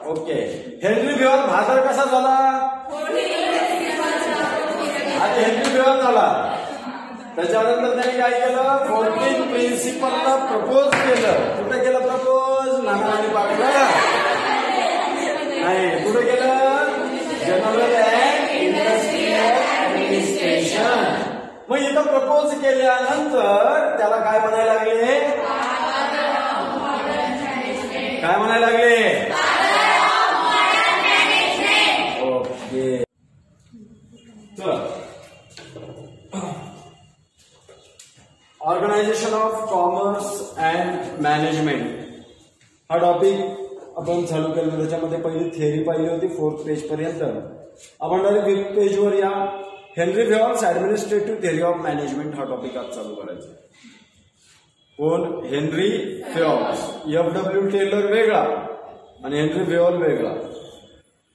Okay. Henry Behl Bhadar कसा झाला? आधी हेनरी बेहल झाला, त्याच्यानंतर त्यांनी काय केलं? 14 प्रिन्सिपलला प्रपोज केलं. कुठे केलं प्रपोज? नानाजी पाटला नाही, कुठे केलं? General and industrial administration. मग इथं प्रपोज केल्यानंतर त्याला काय म्हणायला लागले? काय म्हणायला लागले? Okay. Organisation of commerce and management हा टॉपिक आपण चालू केला. त्याच्यामध्ये पहिली थिअरी पाहिली होती 4th पेज पर्यंत. आपण डायरेक्ट 5th पेजवर या. हेनरी बेहॉल्स ऍडमिनिस्ट्रेटिव्ह थिअरी ऑफ मॅनेजमेंट हा टॉपिक आज चालू करायचा. कोण? हेनरी बेहॉल्स. FW टेलर वेगळा आणि हेनरी बेहॉल वेगळा.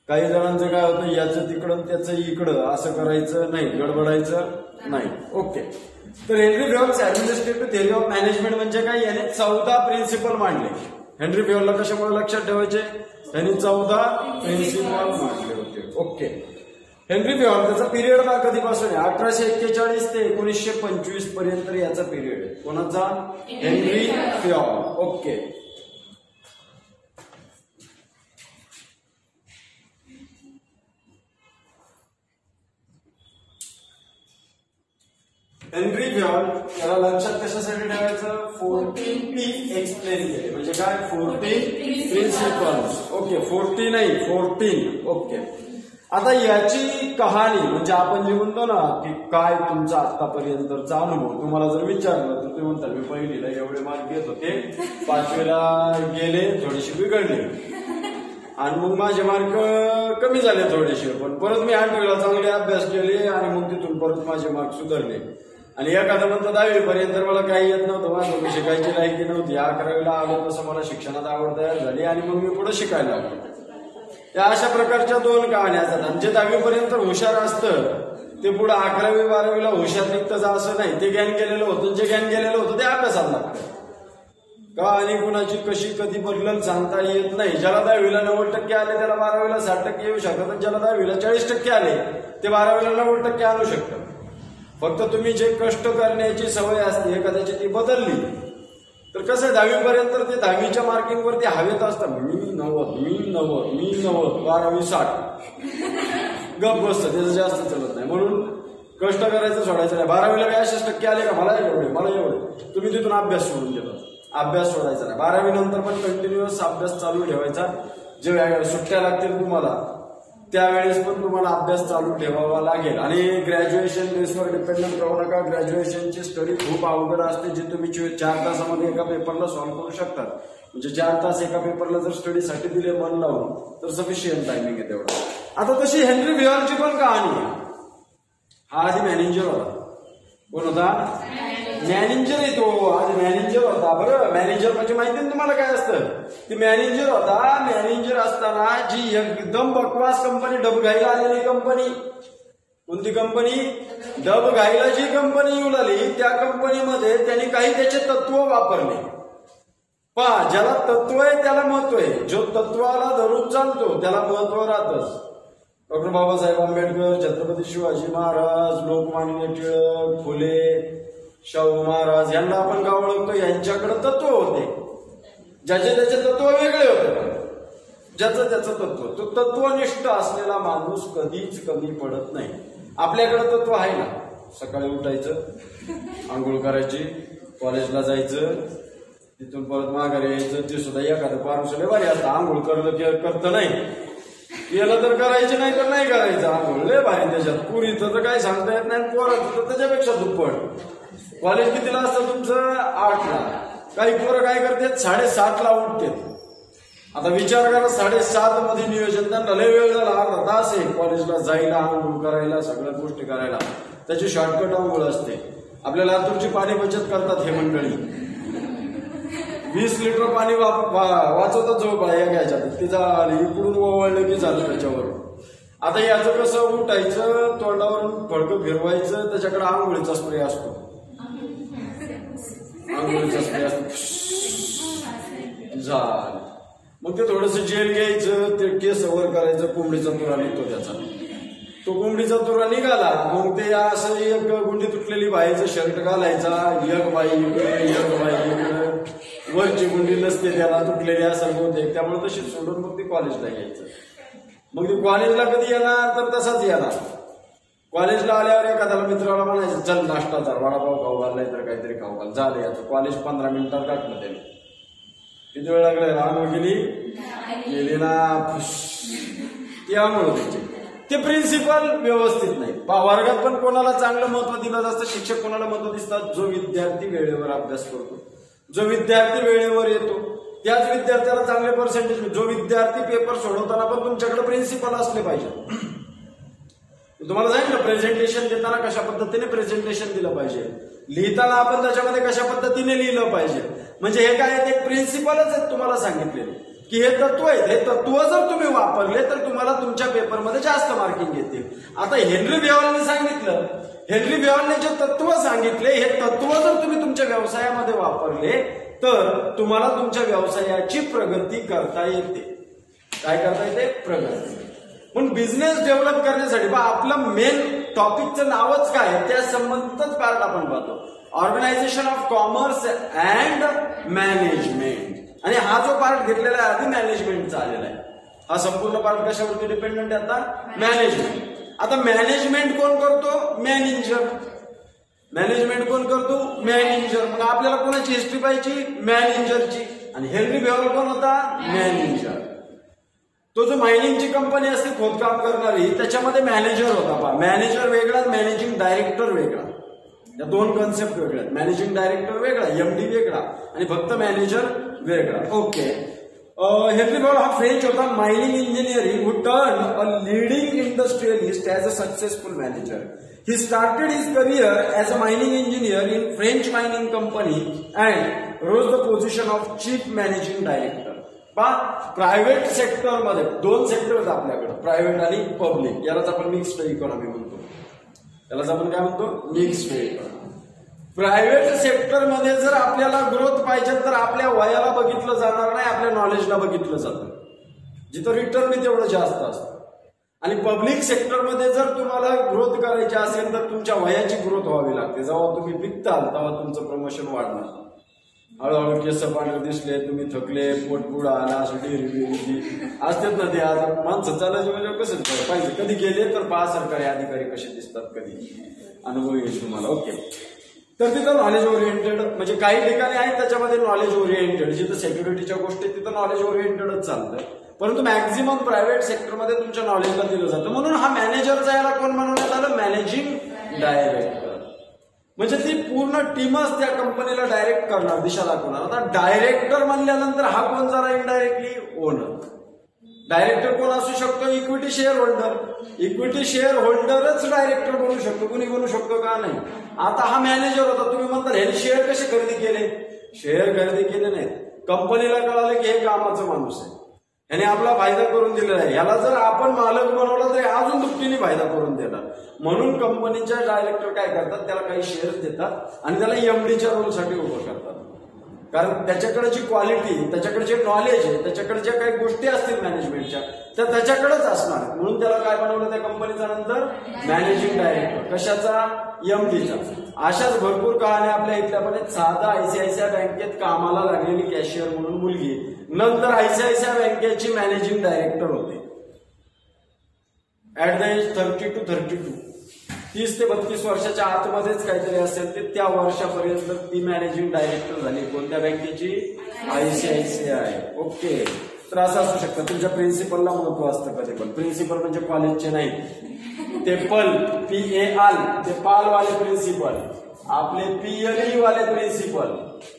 काही जणांचं काय होतं, याचं तिकडं त्याचं इकडं, असं करायचं नाही, गडबडायचं नाही. ओके. तर हेनरी बेहॉल्स ऍडमिनिस्ट्रेटिव्ह थिअरी ऑफ मॅनेजमेंट म्हणजे काय? याने 14 प्रिन्सिपल मांडले. हेनरी बेहॉलला कशामुळे लक्षात ठेवायचे? यांनी 14 प्रिन्सिपल मांडले होते. ओके. हेनरी बेहॉल त्याचा पिरियड बा कधीपासून आहे? 1841 ते 1925 पर्यंत याचा पिरियड आहे. कोणाचा? हेनरी बेहॉल. ओके. हेनरी बेहॉल याला लक्षात कशासाठी ठेवायचं? 14P एक्सप्लेन केले. म्हणजे काय? 14 प्रिन्सिपल्स. ओके. 40 नाही, 14. ओके. आता याची कहाणी म्हणजे आपण जे म्हणतो ना की काय तुमचा आतापर्यंतचा अनुभव, तुम्हाला जर विचारलं तर तुम्ही म्हणता मी पहिलीला एवढे मार्क घेत होते, 5वीला गेले, थोडेसे बिघडले आणि मग माझे मार्क कमी झाले थोडेसे, पण परत मी 8वीला चांगले अभ्यास केले आणि मग तिथून परत माझे मार्क सुधारले. आणि एखादं म्हणतं 10वी पर्यंत मला काही येत नव्हतं, माझं शिकायची लायकी नव्हती, 11वीला आलो तसं मला शिक्षणात आवड तयार झाली आणि मग मी पुढे शिकायला लागलो. या अशा प्रकारच्या 2 कहाण्या असतात. आणि जे 10वी पर्यंत हुशार असतं ते पुढे 11वी 12वीला हुशार निघतं असं नाही. ते ज्ञान गेलेलं होतं, जे ज्ञान गेलेलं होतं ते अभ्यासाला लागतं. का आणि कुणाची कशी कधी बदलल सांगता येत नाही. ज्याला 10वीला 90% आले त्याला 12वीला 60% येऊ शकतात. ज्याला 10वीला 40% आले ते 12वीला 90% आणू शकतात. फक्त तुम्ही जे कष्ट करण्याची सवय असते कदाचित ती बदलली तर कसं आहे, 10वी पर्यंत ते 10वीच्या मार्किंग वरती हवेत असतात. मी 90, 12वी 60 गप बसतं, त्याचं जास्त चलत नाही. म्हणून कष्ट करायचं सोडायचं नाही. 12वीला 62% आले का मला एवढे, तुम्ही तिथून अभ्यास सोडून देता. अभ्यास सोडायचा नाही. 12वी नंतर पण कंटिन्युअस अभ्यास चालू ठेवायचा. जे सुट्ट्या लागतील तुम्हाला त्यावेळेस पण तुम्हाला अभ्यास चालू ठेवावा लागेल. आणि ग्रॅज्युएशन बेसवर डिपेंडंट राहू नका. ग्रॅज्युएशनची स्टडी खूप अवघड असते, जी तुम्ही 4 तासामध्ये एका पेपरला सॉल्व्ह करू शकतात. म्हणजे 4 तास एका पेपरला जर स्टडीसाठी दिले मन लावून तर सफिशियंट टायमिंग आहे तेवढा. आता तशी हेनरी बेहॉलची पण कहाणी आहे. हा आधी मॅनेजर होता. कोण होता? मॅनेजर आहे तो. आज मॅनेजर होता. बरं, मॅनेजर म्हणजे माहिती ना तुम्हाला काय असतं? ती मॅनेजर होता. मॅनेजर असताना जी एकदम बकवास कंपनी, डबघाईला आलेली कंपनी. कोणती कंपनी? डबघाईला जी कंपनी येऊ लागली त्या कंपनीमध्ये त्यांनी काही त्याचे तत्व वापरले. पहा, ज्याला तत्व आहे त्याला महत्व आहे. जो तत्वाला धरून चालतो त्याला महत्व राहतच. डॉक्टर बाबासाहेब आंबेडकर, छत्रपती शिवाजी महाराज, लोकमान्य टिळक, फुले, शाहू महाराज यांना आपण का ओळखतो? यांच्याकडे तत्व होते. ज्याचे त्याचे तत्व वेगळे होते. ज्याचं त्याचं तत्व, तो तत्वनिष्ठ असलेला माणूस कधीच कमी पडत नाही. आपल्याकडे तत्व आहे ना, सकाळी उठायचं, आंघोळ करायची, कॉलेजला जायचं, तिथून परत माघारी यायचं. ते सुद्धा एखादं पारुस लय भारी असतं. आंघोळ करतं नाही, केलं तर करायचं, नाही तर नाही करायचं. आंघोळ लय भारी त्याच्यात. पुरीचं तर काही सांगता येत नाही, पोराचं तर त्याच्यापेक्षा दुप्पट. कॉलेज कितीला असतं तुमचं? 8ला. काही पोरं काय करतात? 7:30ला उठतात. आता विचार करा, 7:30 मध्ये नियोजन, त्यांना लय वेळ झाला, अर्धा तास आहे कॉलेजला जायला, आंघोळ करायला, सगळ्या गोष्टी करायला. त्याची शॉर्टकट आंघोळ असते. आपल्या लातूरची पाणी बचत करतात हे मंडळी. 20 लिटर पाणी वाचवतात जवळ या घ्यायच्या. ती झाली, इकडून ओवळलं की झालं त्याच्यावर. आता याचं कसं? उठायचं, तोंडावरून फडकं फिरवायचं, त्याच्याकडे आंघोळीचा स्प्रे असतो. आंघोळीचा स्प्रे असतो. झालं. मग ते थोडंसं जेल घ्यायचं, ते केस वर करायचं, कोंबडीचा तुरा निघतो त्याचा. तो कोंबडीचा तुरा निघाला, मग ते असं एक गुंडी तुटलेली बाईचं शर्ट घालायचा, एक बाई इकडे एक बाई इकडे, वरची गुंडी नसते त्याला, तुटलेली असं होते, त्यामुळे तशी सोडून मग ते कॉलेजला घ्यायचं. मग ते कॉलेजला कधी येणार तर तसाच येणार. कॉलेजला आल्यावर एखाद्याला मित्राला म्हणायचं चल नाश्ता चाल, वडापाव खाऊ घाल, नाही तर काहीतरी खाऊ घाल, झालं याचं कॉलेज 15 मिनिटात टाकलं त्याने. किती वेळ लागला आंघोळ गेली ना, ती आंघोळ होती. ते प्रिन्सिपल व्यवस्थित नाही. वर्गात पण कोणाला चांगलं महत्व दिलं जातं, शिक्षक कोणाला महत्व दिसतात, जो विद्यार्थी वेळेवर अभ्यास करतो, जो विद्यार्थी वेळेवर येतो, त्याच विद्यार्थ्याला चांगले पर्सेंटेज. जो विद्यार्थी पेपर सोडवताना पण तुमच्याकडे प्रिन्सिपल असले पाहिजे. तुम्हाला सांगितलं प्रेझेंटेशन देताना कशा पद्धतीने प्रेझेंटेशन दिलं पाहिजे, लिहिताना आपण त्याच्यामध्ये कशा पद्धतीने लिहिलं पाहिजे. म्हणजे हे काय एक प्रिन्सिपलच आहेत तुम्हाला सांगितलेले की हे तत्व आहेत. हे तत्व जर तुम्ही वापरले तर तुम्हाला तुमच्या पेपरमध्ये जास्त मार्किंग येतील. आता हेनरी बेहॉलने सांगितलं, हेनरी बेहॉलने जे तत्व सांगितले, हे तत्व जर तुम्ही तुमच्या व्यवसायामध्ये वापरले तर तुम्हाला तुमच्या व्यवसायाची प्रगती करता येते. काय करता येते? प्रगती. म्हणून बिझनेस डेव्हलप करण्यासाठी आपलं मेन टॉपिकचं नावच काय त्या संबंधितच पार्ट आपण पाहतो, organisation of commerce and management. आणि हा जो पार्ट घेतलेला आहे आधी मॅनेजमेंटचा आलेला आहे. हा संपूर्ण पार्ट कशावरती डिपेंडंट आहे? आता मॅनेजमेंट. आता मॅनेजमेंट कोण करतो? मॅनेजर. मॅनेजमेंट कोण करतो? मॅनेजर. मग आपल्याला कोणाची हिस्ट्री पाहिजे? मॅनेजरची. आणि हेनरी बेहॉल कोण होता? मॅनेजर. तो जो मायनिंगची कंपनी असते खोदकाम करणारी, त्याच्यामध्ये मॅनेजर होता. पहा, मॅनेजर वेगळा, मॅनेजिंग डायरेक्टर वेगळा. या दोन कॉन्सेप्ट वेगळ्या. मॅनेजिंग डायरेक्टर वेगळा, एमडी वेगळा आणि फक्त मॅनेजर वेगळा. ओके. हेनरी बेहॉल हा फ्रेंच होता, mining engineering, who turn a leading industrialist as a successful manager. He started his career as a mining engineer in French mining company and rose the position of chief managing director. Private सेक्टरमध्ये दोन sector आहेत आपल्याकडे, private आणि public. यालाच आपण mixed economy म्हणतो. यालाच आपण काय म्हणतो? Mixed economy. प्रायव्हेट सेक्टरमध्ये जर आपल्याला ग्रोथ पाहिजे तर आपल्या वयाला बघितलं जाणार नाही, आपल्या नॉलेजला बघितलं जातं, जिथं रिटर्न तेवढं जास्त असतं. आणि पब्लिक सेक्टरमध्ये जर तुम्हाला ग्रोथ करायची असेल तर तुमच्या वयाची ग्रोथ व्हावी लागते. जेव्हा तुम्ही विकताल तेव्हा तुमचं प्रमोशन वाढणार. हळूहळू केस पांढरे दिसले, तुम्ही थकले, पोटपुडा आला, असं डेरी असतात ना ते. आज माणसं चालायचे म्हणजे कसं पाहिजे, कधी गेले तर पहा सरकारी अधिकारी कसे दिसतात, कधी अनुभव येईल तुम्हाला. ओके. तर तिथं नॉलेज ओरिएंटेड, म्हणजे काही ठिकाणी आहे त्याच्यामध्ये नॉलेज ओरिएंटेड, जिथं सेक्युरिटीच्या गोष्टी तिथं नॉलेज ओरिएंटेडच चालतं. परंतु मॅक्झिमम प्रायव्हेट सेक्टरमध्ये तुमच्या नॉलेजला दिलं जातं. म्हणून हा मॅनेजरचा याला कोण म्हणण्यात आलं? Managing director. म्हणजे ती पूर्ण टीमच त्या कंपनीला डायरेक्ट करणार, दिशा दाखवणार. आता डायरेक्टर म्हणल्यानंतर हा कोण झाला? Indirectly owner. डायरेक्टर कोण असू शकतो? Equity shareholder. Equity share होल्डरच डायरेक्टर बनू शकतो, कुणी बनू शकतो का? नाही. आता हा मॅनेजर होता, तुम्ही म्हणता हे शेअर कसे खरेदी केले? शेअर खरेदी केले नाहीत. कंपनीला कळालं की हे कामाचं माणूस आहे, याने आपला फायदा करून दिलेला आहे, याला जर आपण मालक बनवला तर अजून दुपटीने फायदा करून देणार. म्हणून कंपनीच्या डायरेक्टर काय करतात? त्याला काही शेअर्स देतात आणि त्याला एमडीच्या रोलसाठी उभं करतात. कारण त्याच्याकडे जी क्वालिटी, त्याच्याकडे जे नॉलेज आहे, त्याच्याकडे ज्या काही गोष्टी असतील मॅनेजमेंटच्या त्या त्याच्याकडेच असणार. म्हणून त्याला काय बनवलं त्या कंपनीचा नंतर? Managing director. कशाचा? एमडीचा. अशाच भरपूर कहाणी आपल्या इथल्या पण आहेत. साधा आयसीआयसीआय बँकेत कामाला लागलेली कॅशियर म्हणून मुलगी नंतर आयसीआयसीआय बँकेची मॅनेजिंग डायरेक्टर होते. ऍट द एज 30 to 32, 30 ते 32 वर्षाच्या आतमध्येच काहीतरी असेल ते, त्या वर्षापर्यंत ती मॅनेजिंग डायरेक्टर झाली. कोणत्या बँकेची? आयसीआयसीआय. ओके. तर असं असू शकतं. तुमच्या प्रिन्सिपलला महत्व असतं कधी पण. प्रिन्सिपल म्हणजे कॉलेजचे नाही, ते पल, PAL, ते पालवाले प्रिन्सिपल, आपले PLE वाले प्रिन्सिपल.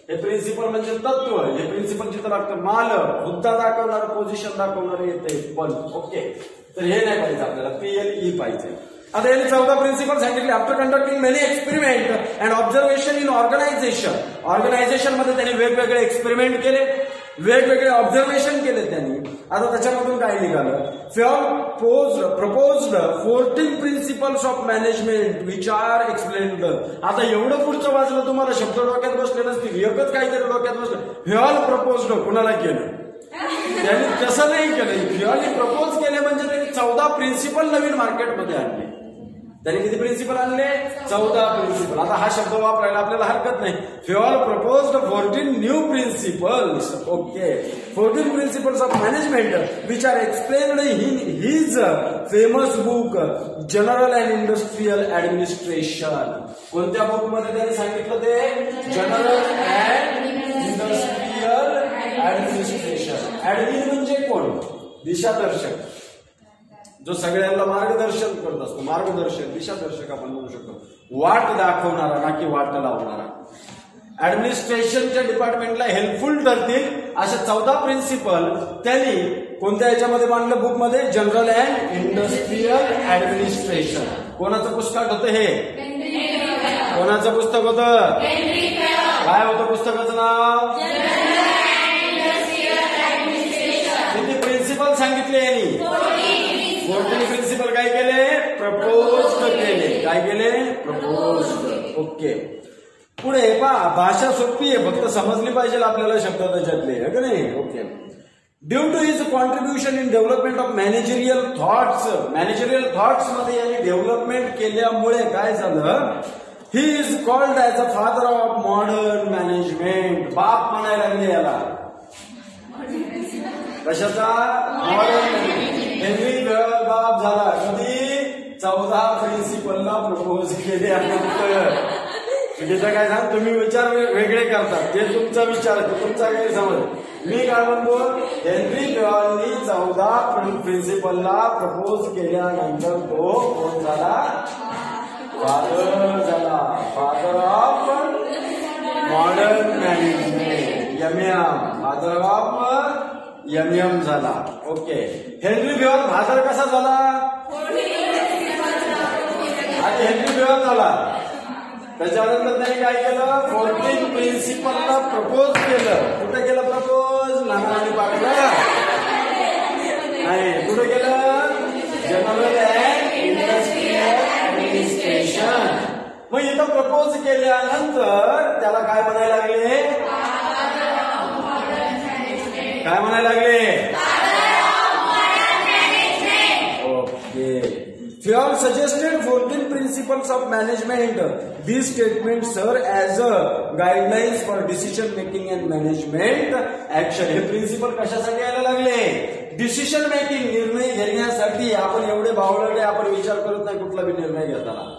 हे प्रिन्सिपल म्हणजे तत्व. हे प्रिन्सिपल जिथं लागतं मालक, मुद्दा दाखवणार, पोझिशन दाखवणार येते पल. ओके. तर हे नाही पाहिजे आपल्याला, PLE पाहिजे. आता यांनी 14 प्रिन्सिपल सांगितले. After conducting many experiment and observation in organisation. Organisation मध्ये त्यांनी वेगवेगळे एक्सपेरिमेंट केले, वेगवेगळे ऑब्झर्वेशन केले त्यांनी. आता त्याच्यामधून काय निघालं? Proposed 14 principles of management which are explained. आता एवढं पुढचं वाचलं तुम्हाला शब्द डोक्यात बसले नसतील, एकच काहीतरी डोक्यात बसलं. व्हॉल प्रपोज्ड कुणाला केलं? त्यांनी तसं नाही केलं. फ्युअलनी प्रपोज केले म्हणजे त्यांनी 14 प्रिन्सिपल नवीन मार्केटमध्ये आणले. त्यांनी किती प्रिन्सिपल आणले? 14 प्रिन्सिपल. आता हा शब्द वापरायला आपल्याला हरकत नाही. Fuel proposed 14 new principles. Okay. 14 principles of management which are explained in his famous book general and industrial administration. कोणत्या बुक मध्ये त्यांनी सांगितलं ते? General and industrial administration. Admin म्हणजे कोण? दिशादर्शक, जो सगळ्यांना मार्गदर्शन करत असतो. मार्गदर्शक, दिशादर्शक आपण म्हणू शकतो. वाट दाखवणारा, ना की वाट लावणारा. ऍडमिनिस्ट्रेशनच्या डिपार्टमेंटला हेल्पफुल ठरतील असे 14 प्रिन्सिपल त्यांनी कोणत्या याच्यामध्ये मांडलं? बुकमध्ये जनरल अँड इंडस्ट्रियल ऍडमिनिस्ट्रेशन. कोणाचं पुस्तक होतं हे? कोणाचं पुस्तक होतं? काय होतं पुस्तकाचं नाव? किती प्रिन्सिपल सांगितले यांनी? 14 प्रिन्सिपल काय केले? प्रपोज केले. काय केले? प्रपोज. ओके. पुढे पहा, भाषा सोपी आहे, फक्त समजली पाहिजे आपल्याला शब्द त्याच्यातले, है का नाही? Okay. Due to his contribution in development of managerial thoughts. Managerial thoughts मध्ये यांनी डेव्हलपमेंट केल्यामुळे काय झालं? He is called as a father of modern management. बाप म्हणायला लागले याला. कशाचा? मॉडर्न. हेनरी फ्युअल बाप झाला. कधी? 14 प्रिन्सिपलला प्रपोज केल्यानंतर. चुकीचं काय सांग? तुम्ही विचार वेगळे करतात, ते तुमचा विचार, तुमचा गैरसमज. मी काय म्हणतो? हेनरी फ्युअलनी 14 प्रिन्सिपलला प्रपोज केल्यानंतर तो कोण झाला? फादर झाला. Father of modern management. MM. Father of MM झाला. ओके. हेनरी फ्युअल फादर कसा झाला? आणि हेनरी फ्युअल झाला. त्याच्यानंतर त्यांनी काय केलं? 14 प्रिन्सिपलला प्रपोज केलं. कुठे केलं प्रपोज? लहान पाकला नाही. कुठे केलं? General and industrial administration. मग इथं प्रपोज केल्यानंतर त्याला काय म्हणायला लागले? काय म्हणायला लागले? Okay. Fuel suggested 14 principles of management. These statements serve as guidelines for decision making and management action. हे प्रिन्सिपल कशासाठी यायला लागले? डिसिजन मेकिंग, निर्णय घेण्यासाठी. आपण एवढे बावळटे, आपण विचार करत नाही कुठला बी निर्णय घेताना.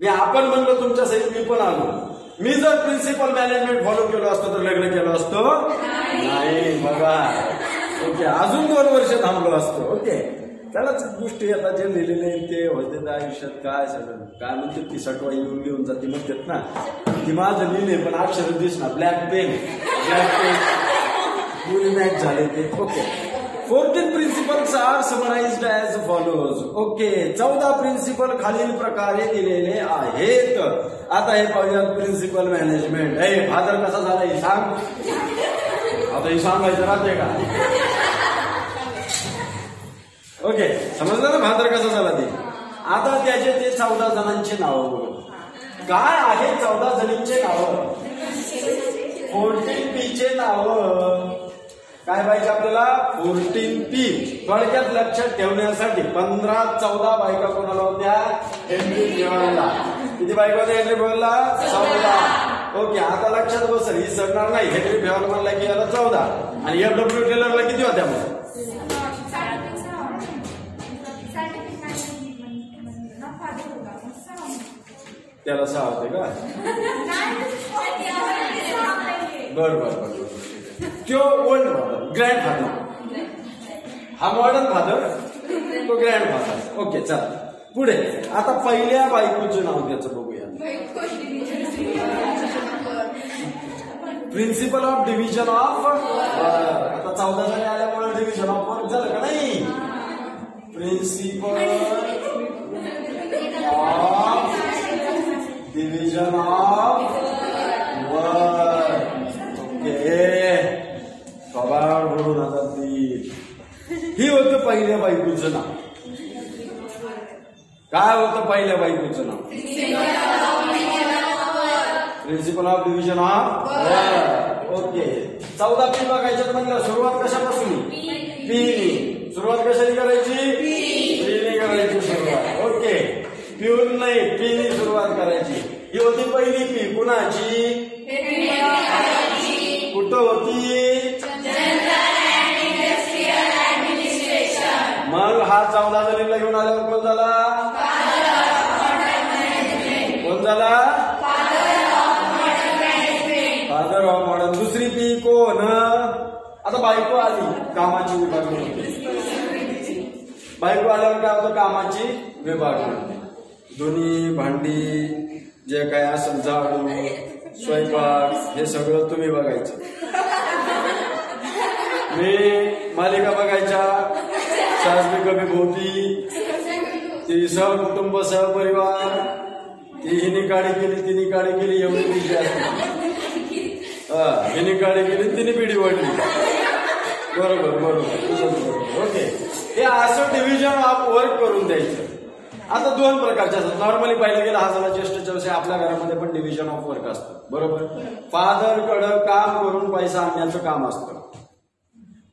मी आपण म्हणलो तुमच्या सहित मी पण आलो. मी जर प्रिन्सिपल मॅनेजमेंट फॉलो केलं असतं तर लग्न केलं असतं नाही. बघा. ओके. अजून 2 वर्ष थांबलो असतो. ओके. त्यालाच गोष्टी आता जे लिहिलेले ते होते त्या आयुष्यात काय सगळं काय म्हणते ती सटवा येऊन घेऊन जाते म्हणतात ना. ती माझं लिहिले पण अक्षर दिसणार. ब्लॅक पेन पुरी मॅच झाले ते. Okay. 14 principles are summarised as follows. Okay. 14 principle खालील प्रकारे दिलेले आहेत. आता हे पाहूयात प्रिन्सिपल मॅनेजमेंट. हे फादर कसा झाला हे सांग. आता हे सांगायचं राहते का? ओके. समजलं ना फादर कसा झाला ते. आता त्याचे ते 14 जणांचे नावं बघ. काय आहे 14 जणींचे नावं? 14P चे नावं. काय पाहिजे आपल्याला? 14P. थोडक्यात लक्षात ठेवण्यासाठी 15-14 बायका कोणाला होत्या? हेनरी फ्युअलला. किती बायका होत्या हेनरी फ्युअलला? 14. ओके. आता लक्षात बस, ही सरणार नाही. हेनरी फ्युअल म्हणला की याला 14 आणि FW टेलरला किती होत्या मग? त्याला 6 होते का? बरोबर. तो ओल्ड फादर, ग्रँड फादर. हा मॉडर्न फादर, तो ग्रँड फादर. ओके. चला पुढे. आता पहिल्या बायकोचं नाव त्याचं बघूया. Principle of division of. आता 14 जणी आल्यामुळे डिव्हिजन ऑफ वर्क झालं का नाही? Principle of division of work. Okay. स्वभाव म्हणून आता ती ही होतं पहिल्या बायकोचं नाव. काय होतं पहिल्या बायकोचं नाव? Principle of division of work. Okay. 14P बघायच्यात म्हणलं सुरुवात कशापासून? पीनी. सुरुवात कशाने करायची? पीने करायची सुरुवात. ओके. पिऊन नाही, पीने सुरुवात करायची. ही होती पहिली पी. कुणाची? कुठं होती? मग हा 14 जणीला घेऊन आल्यावर कोण झाला? कोण झाला? Father of modern. दुसरी पी कोण? आता बायको आली, कामाची विभागणी होती. बायको आल्यावर काय होतं? कामाची विभागणी. धुनी भांडी जे काय असेल, झाडू स्वयंपाक हे सगळं तुम्ही बघायचं. मी मालिका बघायच्या. सासरी कभी भोवती, ती सहकुटुंब सहपरिवार, ती हिने काळी केली तिने काळी केली एवढी पिढी असते. हिने काळी केली तिने पिढी वाढली. बरोबर. ओके. हे असं डिव्हिजन ऑफ वर्क करून द्यायचं. आता 2 प्रकारचे असतात. नॉर्मली पाहिलं गेलं हा झाला ज्येष्ठ विषय. आपल्या घरामध्ये पण डिव्हिजन ऑफ वर्क असतं. बरोबर. फादरकडं काम करून पैसा आणण्याचं काम असतं.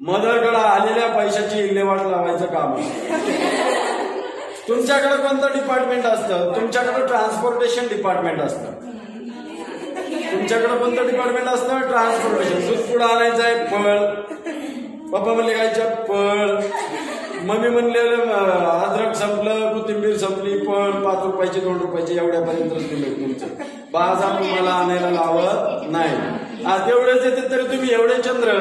मदरकडे आलेल्या पैशाची विल्हेवाट लावायचं काम असतं. तुमच्याकडे कोणतं डिपार्टमेंट असतं? तुमच्याकडे ट्रान्सपोर्टेशन डिपार्टमेंट असतं. तुमच्याकडे कोणतं डिपार्टमेंट असतं? ट्रान्सपोर्टेशन. दूध पुढं आणायचं आहे, पळ. पप्पा म्हणले काय पळ. मम्मी म्हणलेलं अद्रक संपलं, कोथिंबीर संपली, पळ. 5 रुपयाची 2 रुपयाची एवढ्यापर्यंतच दिलं तुमचं. बाजार तुम्हाला आणायला लावत नाही. तेवढेच येते तरी तुम्ही एवढे चंद्र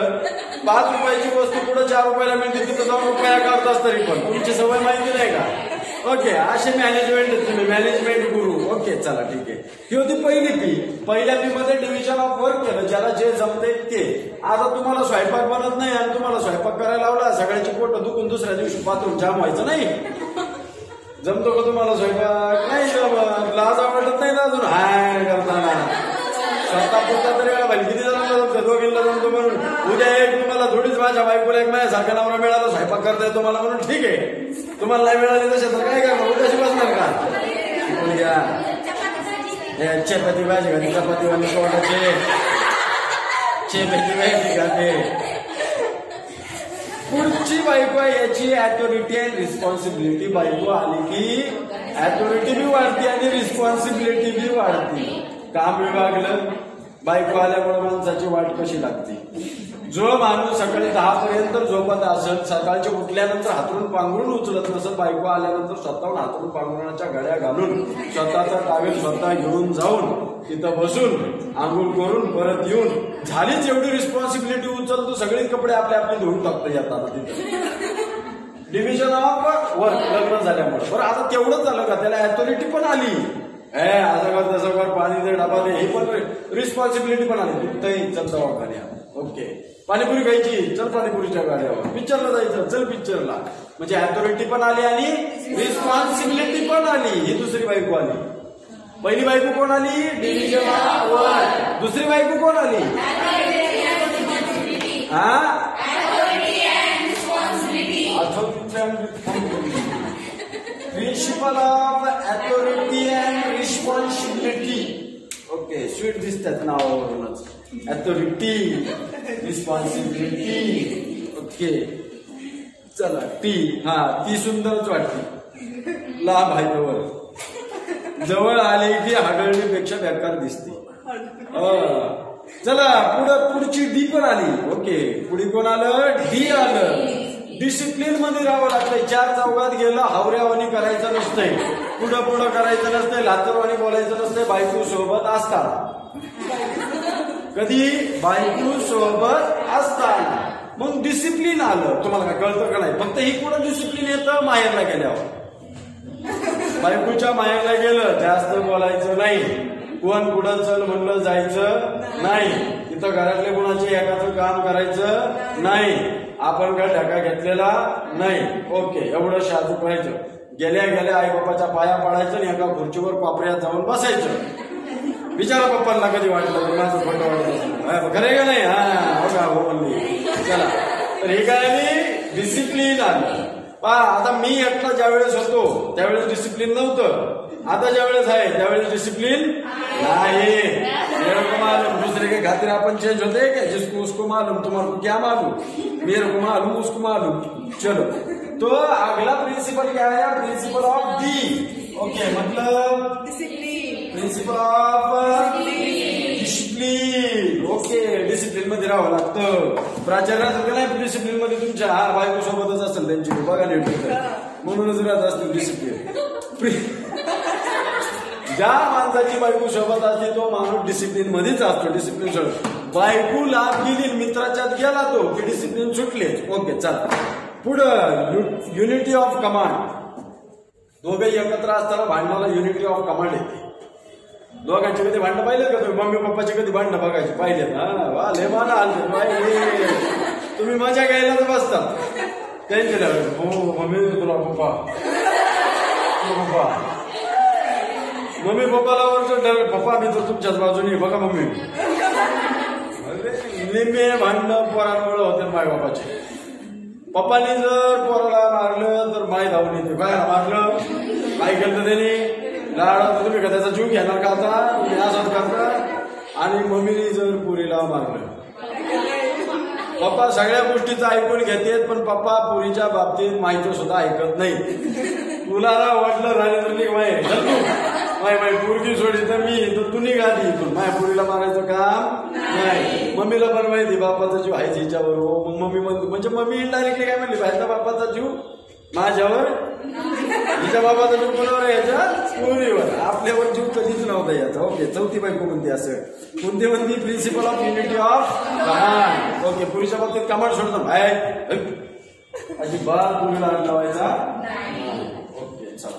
5 रुपयाची वस्तू पुढे 4 रुपयाला मिळते, तिथं 2 रुपया करताच तरी पण तुमची सवय माहिती नाही का? ओके. असे मॅनेजमेंट तुम्ही मॅनेजमेंट गुरु. ओके चला ठीक आहे. ही होती पहिली पी. पहिल्या पी मध्ये डिव्हिजन ऑफ वर्क केलं, ज्याला जे जमते ते. आता तुम्हाला स्वयंपाक बनत नाही आणि तुम्हाला स्वयंपाक करायला लावला, सगळ्याची पोटं दुखून दुसऱ्या दिवशी बाथरूम जाम व्हायचं नाही. जमतो का तुम्हाला स्वयंपाक? नाही जमत. लाज आवडत नाही ना अजून हाय करताना. स्वतः पुरता तरी वेळा भाई किती जणांना जमतं? 2 जमतो म्हणून. उद्या एक तुम्हाला थोडीच माझ्या बायकोला एक माझ्यासारखा नवरा मिळाला, स्वयंपाक करता येतो मला म्हणून ठीक आहे. तुम्हाला नाही मिळाली तसं तर काय करणार? उद्याशी बसणार का? शिकून घ्या. चपाती भाजी घाली, चपाती वाली तोंडाचे चेपती भाजी घाते. पुढची बायको आहे, याची अथॉरिटी अँड रिस्पॉन्सिबिलिटी. बायको आली की अथॉरिटी बी वाढते आणि रिस्पॉन्सिबिलिटी बी वाढते. काम विभागलं, बायको आल्यामुळे माणसाची वाट कशी लागते. जो माणूस सकाळी 10 पर्यंत झोपत असेल, सकाळच्या उठल्यानंतर हातरून पांघरून उचलत नसेल, बायको आल्यानंतर स्वतःहून हातरून पांघरुणाच्या घड्या घालून स्वतःचा टावेल स्वतः घेऊन जाऊन तिथं बसून आंघोळ करून परत येऊन झालीच एवढी रिस्पॉन्सिबिलिटी उचलतो, सगळे कपडे आपले आपले धुवून टाकतो येतात तिथं. डिव्हिजन ऑफ वर्क लग्न झाल्यामुळे. बरं आता तेवढंच झालं का? त्याला अथॉरिटी पण आली. असं कर तसं कर, पाणी दे डबा दे, ही पण रिस्पॉन्सिबिलिटी पण आली. चल दवाखान्यात. ओके. पाणीपुरी खायची, चल पाणीपुरीच्या गाड्यावर. पिक्चरला जायचं, चल पिक्चरला. म्हणजे अथॉरिटी पण आली आणि रिस्पॉन्सिबिलिटी पण आली. ही दुसरी बायको आली. पहिली बायको कोण आली? Division of work. दुसरी बायको कोण आली? Principle of authority and responsibility. Okay. Sweet दिसतात नावावरूनच. Authority, responsibility. ओके चला. टी. ती सुंदरच वाटते. लाभ आहे जवळ आले की हाडळणीपेक्षा बेकार दिसते. चला पुढची डी पण आली. ओके. पुढे कोण आलं? डी आलं. डिसिप्लिन मध्ये राहावं लागतंय. 4 चौघात गेलं हावऱ्यावानी करायचं नसतंय, पुढं करायचं नसतंय, लातरवानी बोलायचं नसतंय. बायको सोबत असताना, कधी बायको सोबत असताना मग डिसिप्लिन आलं. तुम्हाला काय कळतं का नाही? फक्त ही कुठं डिसिप्लिन येतं? माहेरला गेल्यावर. बायकोच्या माहेरला गेलं, जास्त बोलायचं नाही, कोण कुठं चल म्हणलं जायचं नाही, इथं घरातले कुणाचे एकाचं काम करायचं नाही, आपण काय ढका घेतलेला नाही. ओके. एवढं शाजूक व्हायचं. गेल्या गेल्या आईबापाच्या पाया पाडायचं आणि एका खुर्चीवर कोपऱ्यात जाऊन बसायचं. विचारा पप्पांना कधी वाटलं माझं फोटो वाटत खरे का नाही? बघा हो म्हणली. चला. तर हे काय आली? डिसिप्लिन आलं. आता मी एकटा ज्या वेळेस होतो त्यावेळेस डिसिप्लिन नव्हतं, आता ज्या वेळेस आहे त्यावेळेस डिसिप्लिन नाही। मेरे को मालूम दूसरे के खातिर अपन चेंज होते हैं क्या? जिसको उसको मालूम, तुम्हारे को क्या मालूम, मेरे को मालूम उसको मालूम। चलो, तो अगला प्रिंसिपल क्या है? Principle of D. ओके, मतलब principle of discipline. Okay, discipline मध्ये राहावं लागतं। प्राचार्यासारखं नाही डिसिप्लिन मध्ये तुमच्या बायको सोबतच असेल त्यांची, बघा नीट, म्हणूनच राहत असतील डिसिप्लिन। ज्या माणसाची बायको सोबत असते तो माणूस डिसिप्लिन मध्येच असतो, डिसिप्लिन सोडत। बायको लाभ गेली मित्राच्यात गेला तो की डिसिप्लिन सुटलेच। ओके, चला पुढं युनिटी ऑफ कमांड। दोघेही एकत्र असताना भांडणाला युनिटी ऑफ कमांड येते। दोघांची कधी भांडणं पाहिलं का तुम्ही? मम्मी पप्पाची कधी भांडणं बघायची पाहिजे ना? वा लय माना आले तुम्ही मजा घ्यायला तर बसता त्यांचे हो मम्मी तुला पप्पा पप्पा मम्मी पप्पाला वरचं पप्पा मी तर तुमच्याच बाजूने बघा मम्मी। निम्मे भांडणं पोरांमुळे होते माय बापाचे। पप्पानी जर पोराला मारलं तर माय धावून येते, काय मारलं काय केलं त्याने लाड, तुम्ही का त्याचा जीव घेणार का? आता तुम्ही असंच करता। आणि मम्मीने जर पुरीला मारलं, पप्पा सगळ्या गोष्टीचं ऐकून घेतात पण पप्पा पुरीच्या बाबतीत माहिती सुद्धा ऐकत नाही। तुला वाटलं राहिले माय माय पोरगी सोडली तर मी तर तू निघाली इथून, माय पुरीला मारायचं काम नाही। मम्मीला पण माहिती बापाचा जीव आहे हिच्यावर, मग मम्मी म्हणजे मम्मी इनडायरेक्टली काय म्हणली, बाहेरचा बापाचा जीव माझ्यावर, हिच्या बाबाचा जीव कोणावर याच्या पुरीवर, आपल्यावर जीव कधीच नव्हता याचा। ओके, चौथी बायको म्हणते असं, कोणती म्हणती? Principle of unity of command. Okay, पुरीच्या बाबतीत कमांड सोडतो बाय अजिबात पुरीला हात लावायचा। ओके, चला,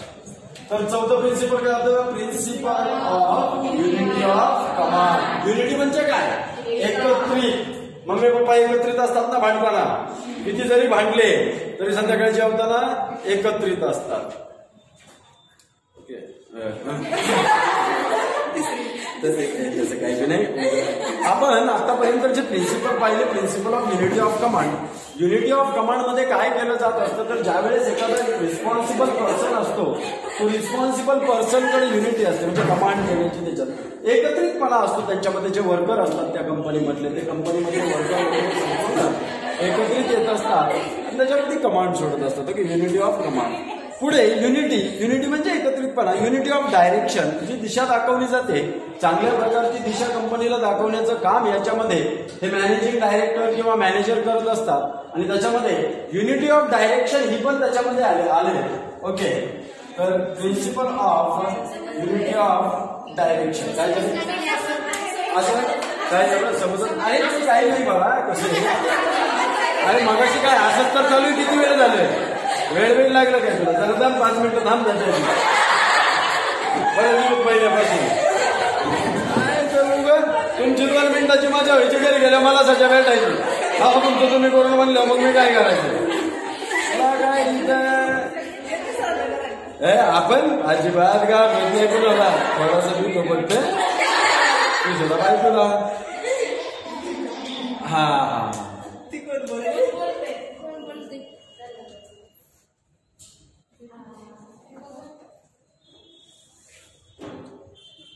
तर चौथं प्रिन्सिपल काय होतं? Principle of unity of command. Unity म्हणजे काय? एकत्रित। मम्मी पप्पा एकत्रित असतात ना भांडताना, किती जरी भांडले तरी संध्याकाळी जेवताना एकत्रित असतात। ओके, तसं काही नाही। आपण आतापर्यंत जे प्रिन्सिपल पाहिले, principle of unity of command, unity of command मध्ये काय केलं जात असतं तर ज्यावेळेस एखादा रिस्पॉन्सिबल पर्सन असतो, तो रिस्पॉन्सिबल पर्सनकडे युनिटी असते, म्हणजे कमांड देण्याची त्याच्यात एकत्रितपणा असतो। त्यांच्यामध्ये जे वर्कर असतात त्या कंपनीमधले, ते कंपनीमधले वर्कर एकत्रित येत असतात आणि त्याच्यावरती कमांड सोडत असतात। Okay, unity of command. पुढे युनिटी म्हणजे एकत्रितपणा। युनिटी ऑफ डायरेक्शन, जी दिशा दाखवली जाते, चांगल्या प्रकारची दिशा कंपनीला दाखवण्याचं काम याच्यामध्ये हे मॅनेजिंग डायरेक्टर किंवा मॅनेजर करत असतात। आणि त्याच्यामध्ये युनिटी ऑफ डायरेक्शन ही पण त्याच्यामध्ये आले। ओके, तर principle of unity of direction काय असं काय झालं समजत? अरे काही नाही बाबा, कसं अरे मगाशी काय असंच तर चालू, किती वेळ झालं? वेळ लागलं काय तुला? जरा थांब, 5 मिनिटं थांब त्याच्या पहिल्यापासून। तुमची 2 मिनिटाची माझ्या व्हायची, घरी गेल्या मला सध्या भेटायची। हा तुमचं तुम्ही करून म्हणलं, मग मी काय करायचं? आपण अजिबात का भेट नाही कुणाला, थोडासा मी तो बघते तुझ्याला काय तुला। हा हा,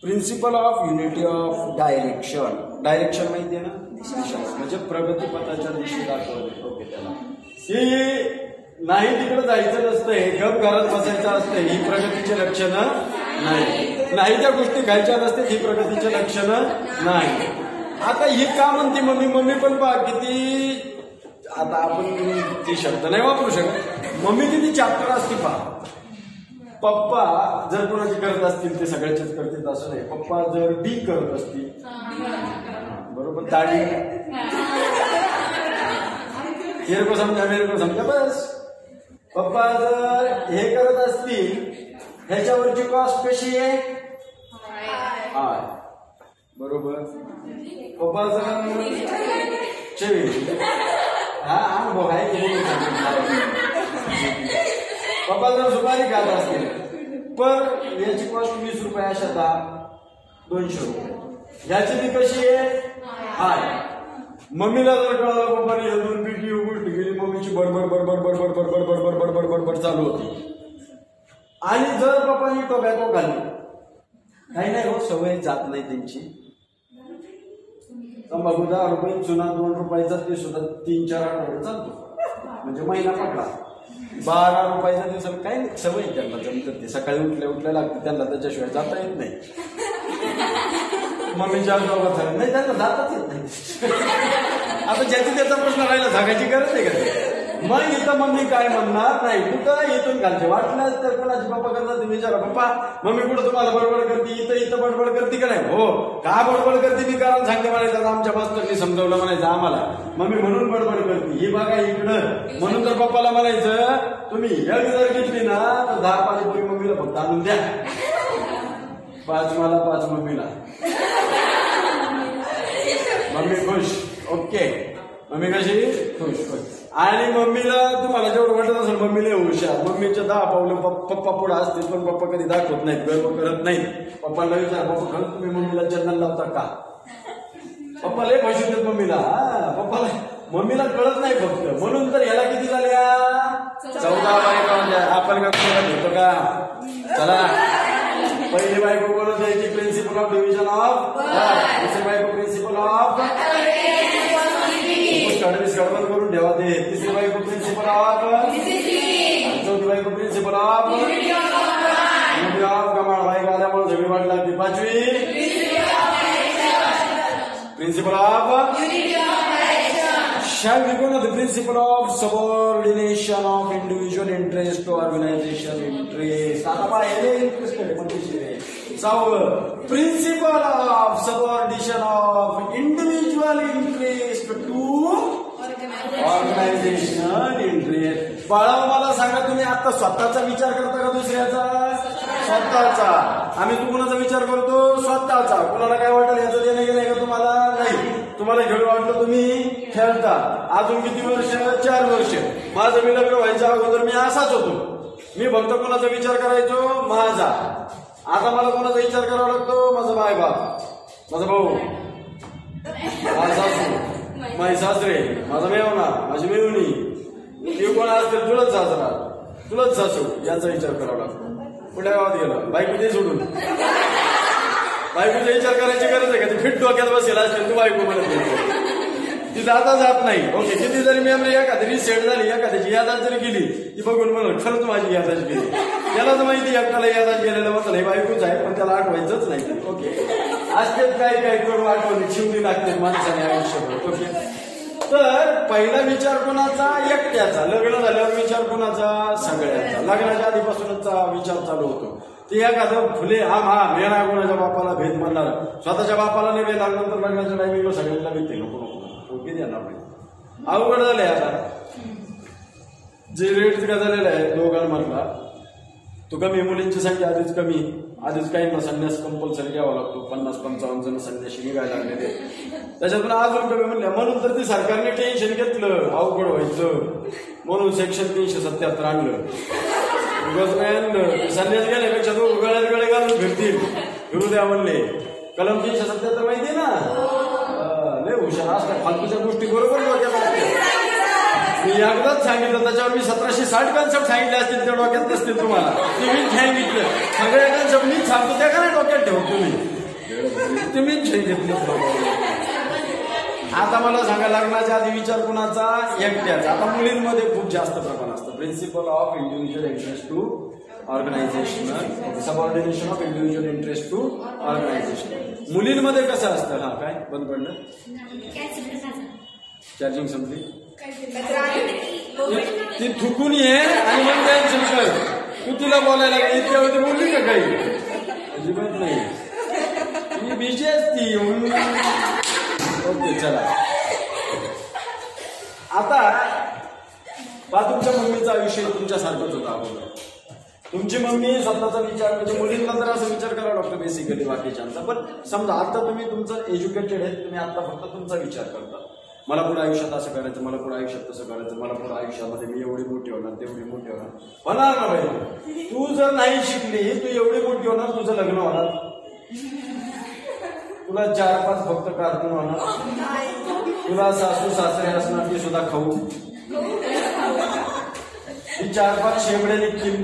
principle of unity of direction. Direction माहिती आहे ना? दिशा, म्हणजे प्रगती पथाच्या दिशेला दाखवणे। ओके, त्याला ही नाही तिकडे जायचं नसतंय, गप घरात बसायचं असतंय, ही प्रगतीचे लक्षणं नाही त्या गोष्टी खायच्या नसते, ही प्रगतीचे लक्षणं नाही। आता ही का म्हणते मम्मी पण पहा किती, आता आपण ती शब्द नाही वापरू शकत, मम्मी किती चॅप्टर असते पहा। पप्पा जर कोणाची करत असतील ते सगळ्याचेच करतील असं नाही, पप्पा जर डी करत असतील बरोबर, दाढी मेरे को समजा बस। पप्पा जर हे करत असतील ह्याच्यावरची कॉस्ट कशी आहे? आय, बरोबर। पप्पा जर हा अनुभव आहे, पप्पा जर सुपारी खात असतील पण याची कॉस्ट 20 रुपये अशा 200 रुपये, याची ती कशी आहे? हाय, मम्मीला जर कळलं पप्पाने 2 पिटी गोष्ट केली, मम्मीची बडबड बडबड बडबड बडबड बडबड बडबड बडबड चालू होती. आणि जर पप्पानी टोबॅको खाल्ली, काही नाही हो, सवय जात नाही त्यांची. तंबाखू 10 रुपये, चुना 2 रुपयाचा, ते सुद्धा 3-4 आठवडे चालतो, म्हणजे महिना पकडा. 12 रुपयाचा दिवसाला काही नाही, सवय त्यांना जमतात. ते सकाळी उठल्या लागते त्यांना, त्याच्याशिवाय जाता येत नाही. मम्मीच्या आजोबा झाले नाही, त्यांना जाताच येत नाही. आता ज्याची त्याचा प्रश्न राहिला, झागायची गरज आहे का? मग इथं मम्मी काय म्हणणार नाही, कुठं इथून घालते. वाटलं तर कोणाची पप्पा करतात विचारा, पप्पा मम्मी कुठं तुम्हाला बडबड करते, इथं बडबड करते का नाही? हो. का बडबड करते मी कारण सांगते म्हणायचं, आमच्या मास्तरनी समजवलं म्हणायचं आम्हाला, मम्मी म्हणून बडबड करते, ही बघा इकडं. म्हणून तर पप्पाला म्हणायचं, तुम्ही एक जर घेतली ना तर 10 पाणीपुरी मम्मीला फक्त आणून द्या, 5 मला 5 मम्मीला. मम्मी खुश. ओके, मम्मी कशी खुश. आणि मम्मीला तुम्हाला जेवढं वाटत असेल मम्मीला हुशार, मम्मीच्या 10 पावलं पप्पा पुढे असतील, पण पप्पा कधी दाखवत नाहीत, गर्व करत नाहीत. पप्पाला विचार, पप्पा खरंच तुम्ही मम्मीला चंदन लावता का? पप्पा लय पैसे देत मम्मीला. पप्पाला मम्मीला कळत नाही फक्त. म्हणून तर याला किती झाल्या? 14 बायका. आपण का घेतो का? चला, पहिली बायको बोलत द्यायची प्रिन्सिपल ऑफ डिव्हिजन ऑफ, दुसरी बायको प्रिन्सिपल ऑफ गडबड करून ठेवा ते, तिसरी बायको प्रिन्सिपल ऑफ, चौथी बायको प्रिन्सिपल ऑफ कमाल. बायका आल्यामुळे झगडी वाट लागते. 5वी principle of shall be one of the principle of subordination of individual interest to organization interest. आता पहा हे इंटरेस्टेड म्हणजे principle of subordination of individual interest to organizational interest. बाळा मला सांगा, तुम्ही आता स्वतःचा विचार करता का दुसऱ्याचा? स्वतःचा. आम्ही तू कुणाचा विचार करतो? स्वतःचा. कुणाला काय वाटेल याचं देणं गेलंय का तुम्हाला? नाही. तुम्हाला खेळ वाटलं तुम्ही खेळता. अजून किती वर्ष? 4 वर्ष. माझं मी लग्न व्हायच्या अगोदर मी असाच होतो. मी फक्त कोणाचा विचार करायचो? माझा. आता मला कोणाचा विचार करावा लागतो? माझा मायबाप, माझा भाऊ, माझा सासू, माझे सासरे, माझा मेवणा, माझी मेवणी, ते कोण असतील, तुलाच सासरा, तुलाच सासू, याचा विचार करावा लागतो. कुठल्या गावात गेलं? बायको ते सोडून. बायकोचा विचार करायची गरज आहे का? ती फिट डोक्यात बसेल असते, तू बायको म्हणत ती जाता जात नाही. ओके, किती जरी मेमरी एखादी सेट झाली, एखाद्याची यादाच जरी गेली, ती बघून म्हणून खरंच माझी यादाच गेली. त्याला तर माहिती एकट्याला यादाच गेलेलं होतं, हे बायकोच आहे, पण त्याला आठवायचंच नाही. ओके, असतेच काय काय करून आठवणी शिवली लागते माणसाने आयुष्यभर. ओके, तर पहिला विचार कोणाचा? एकट्याचा. लग्न झाल्यावर विचार कोणाचा? सगळ्याचा. लग्नाच्या आधीपासूनचा विचार चालू होतो. ते एखादं फुले हा मेळा कोणाच्या बापाला भेद म्हणणार, स्वतःच्या बापाला नाही भेद, नंतर लग्नाच्या टायमिंगला सगळ्यांना भेटते. नको नको किती येणार नाही. अवघड झालंय आता. जे रेट का झालेला आहे दोघांमधला, तो कमी. मुलींची संख्या आधीच कमी. आधीच काहींना संन्यास कंपल्सरी घ्यावा लागतो. 50-55 जण संन्याशी निघायला लागलेले. त्याच्यातून अजून कमी म्हणल्या. म्हणून तर ती सरकारने टेन्शन घेतलं, अवघड व्हायचं म्हणून सेक्शन 377 आणलं. संन्यास गेल्यापेक्षा तो गळ्यात गळे घालून फिरतील, फिरू द्या म्हणले. कलम 377 माहिती ना? लय हुशार असतात, फालतूच्या गोष्टी बरोबर डोक्यात. मी एकदाच सांगितलं, त्याच्यावर मी 1760 कन्सेप्ट सांगितले असतील, त्या डोक्यात नसतील तुम्हाला. तुम्हीच सांगितलं सगळ्या कन्सेप्ट मी सांगतो त्या का नाही डोक्यात ठेवत तुम्हीच सांगितलं. आता मला सांगा, लग्नाच्या आधी विचार कुणाचा? एकट्याचा. आता मुलींमध्ये खूप जास्त प्रमाण असतं. Principle of individual interest to organisational, subordination of individual interest to organisation. मुलींमध्ये कसं असतं? हा काय बंद पडलं? चार्जिंग संपली. ती थुकून ये आणि मग कॅन्सल कर. तू तिला बोलायला इतक्या होती बोलली का? काही अजिबात नाही. ती बिजी असती. ओके, चला. आता तुमच्या मम्मीचा विषय तुमच्यासारखंच होता अगोदर. तुमची मम्मी स्वतःचा विचार, म्हणजे मुलींना तर असं विचार करावा लागतो बेसिकली बाकीच्यांचा. पण समजा आता तुम्ही तुमचं एज्युकेटेड आहे, तुम्ही आता फक्त तुमचा विचार करता. मला पुढे आयुष्यात असं करायचं, मला पुढे आयुष्यात तसं करायचं, मला पुढे आयुष्यामध्ये मी एवढी मोठी होणार, तेवढी मोठी होणार ना पाहिजे. तू जर नाही शिकली, तू एवढी मोठी होणार, तुझं लग्न होणार. तुला 4-5 फक्त कार्टून होणार, तुला सासू सासरे असणार ती सुद्धा खाऊ, ती 4-5 शेंबडे निघतील,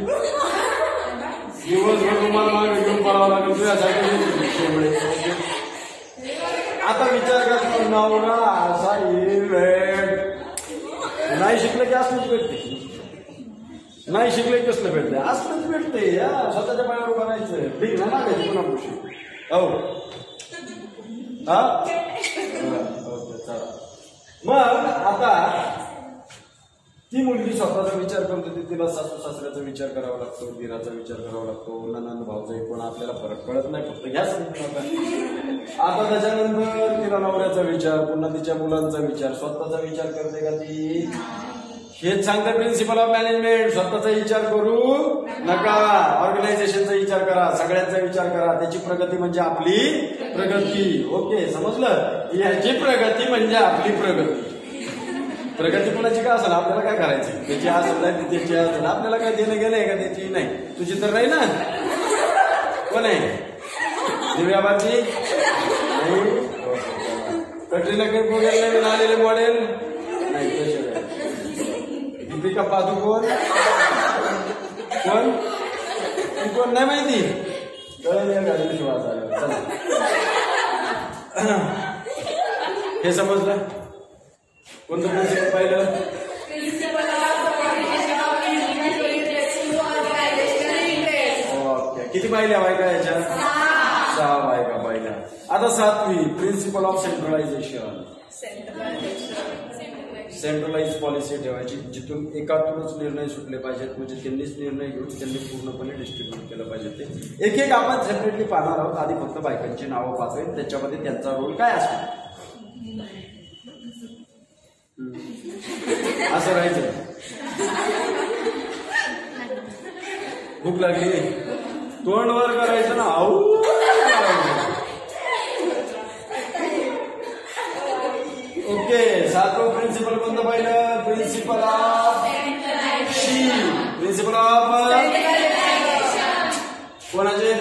दिवसभर रुमाल मागे घेऊन पळावं लागेल तुझ्यासाठी शेंबडे. आता विचार कर, तू नवरा असा नाही शिकलं की असलंच भेटते, नाही शिकले कसलं भेटते, असलंच भेटते. या स्वतःच्या पायावर उभं राहायचं, ठीक ना लागायची पुन्हा गोष्टी. हो हा ओके चला. मग आता ती मुलगी स्वतःचा विचार करत होती, तिला सासू सासऱ्याचा विचार करावा लागतो, दिराचा विचार करावा लागतो, ननंद भाऊजाई कोण आपल्याला फरक कळत नाही, फक्त घ्या समजून. आता त्याच्यानंतर तिला नवऱ्याचा विचार, पुन्हा तिच्या मुलांचा विचार, स्वतःचा विचार करते का ती? हेच सांगते प्रिन्सिपल ऑफ मॅनेजमेंट, स्वतःचा विचार करू नका, ऑर्गनायझेशनचा विचार करा, सगळ्यांचा विचार करा. त्याची प्रगती म्हणजे आपली प्रगती. ओके समजलं? याची प्रगती म्हणजे आपली प्रगती. प्रगती कोणाची काय असेल, आपल्याला काय करायची, त्याची असेल नाही त्याची असेल, आपल्याला काय देणं गेलं आहे का त्याची? नाही. तुझी तर नाही ना. कोण आहे? दिव्याबाची नाही, कटरीना कैफ वगैरे नवीन आलेले मॉडेल नाही, तसे दीपिका पादुकोण कोण कोण नाही माहिती, हे समजलं? कोणतं प्रिन्सिपल पाहिलं? ओके, किती पाहिल्या बायका याच्या? 6 बायका पाहिल्या. आता 7वी प्रिन्सिपल ऑफ सेंट्रलायझेशन. सेंट्रलाइज पॉलिसी ठेवायची, जिथून एकातूनच निर्णय सुटले पाहिजेत, म्हणजे त्यांनीच निर्णय घेऊन त्यांनी पूर्णपणे डिस्ट्रीब्यूट केलं पाहिजे. ते एक एक आपण सेपरेटली पाहणार आहोत. आधी फक्त बायकांची नावं पाहतोय, त्याच्यामध्ये त्यांचा रोल काय असतो असं राहायचं. भूक लागली, तोंड वर करायचं ना, आऊ. ओके, 7वं प्रिन्सिपल कोणतं पाहिलं? प्रिन्सिपल ऑफ शी, प्रिन्सिपल ऑफ कोणाचे?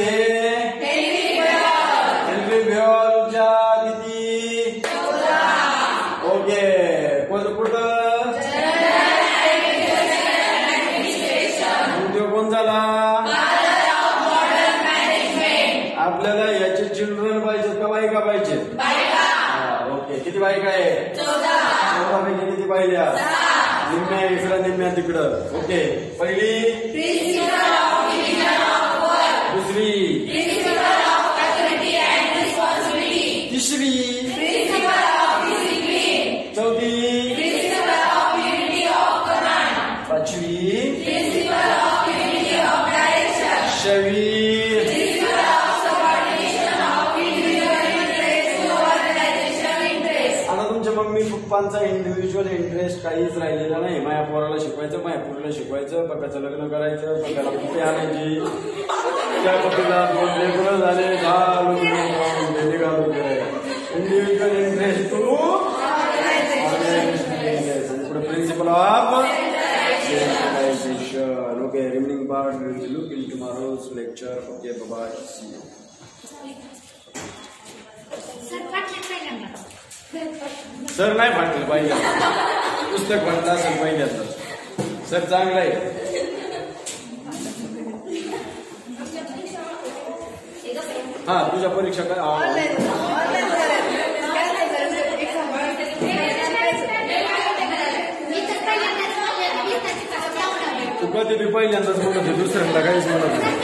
हेनरी व्हॉलच्या किती? ओके, कोणतं कुठं उद्योग कोण झाला? आपल्याला याचे चिल्ड्रन पाहिजेत का बायका पाहिजेत? ओके, किती बायका आहे? 14 पैकी किती पाहिल्या? निम्म्या इकडं निम्म्या तिकडं. ओके, पहिली, दुसरी, तिसरी, चौथी, 5वी, 6वी. मम्मी पप्पांचा इंडिव्हिज्युअल इंटरेस्ट काहीच राहिलेला नाही. माझ्या पोराला शिकवायचं, माझ्या पोरीला शिकवायचं, पप्पाचं लग्न करायचं, पप्पाला कुठे आणायची, त्या पप्पीला 2 लेकरं झाले, घालून इंडिव्हिज्युअल इंटरेस्ट टू ऑर्गनायझेशन. पुढे principle of centralisation. Okay, remaining part will look in tomorrow's lecture. Okay, bye. Sir नाही फाटलं पाहिजे, पुस्तक फाटलं असेल पहिल्यांदा. सर चांगलं आहे. हा, तुझ्या परीक्षा काय? तू कधी बी पहिल्यांदाच म्हणत, दुसऱ्यांदा काहीच म्हणत.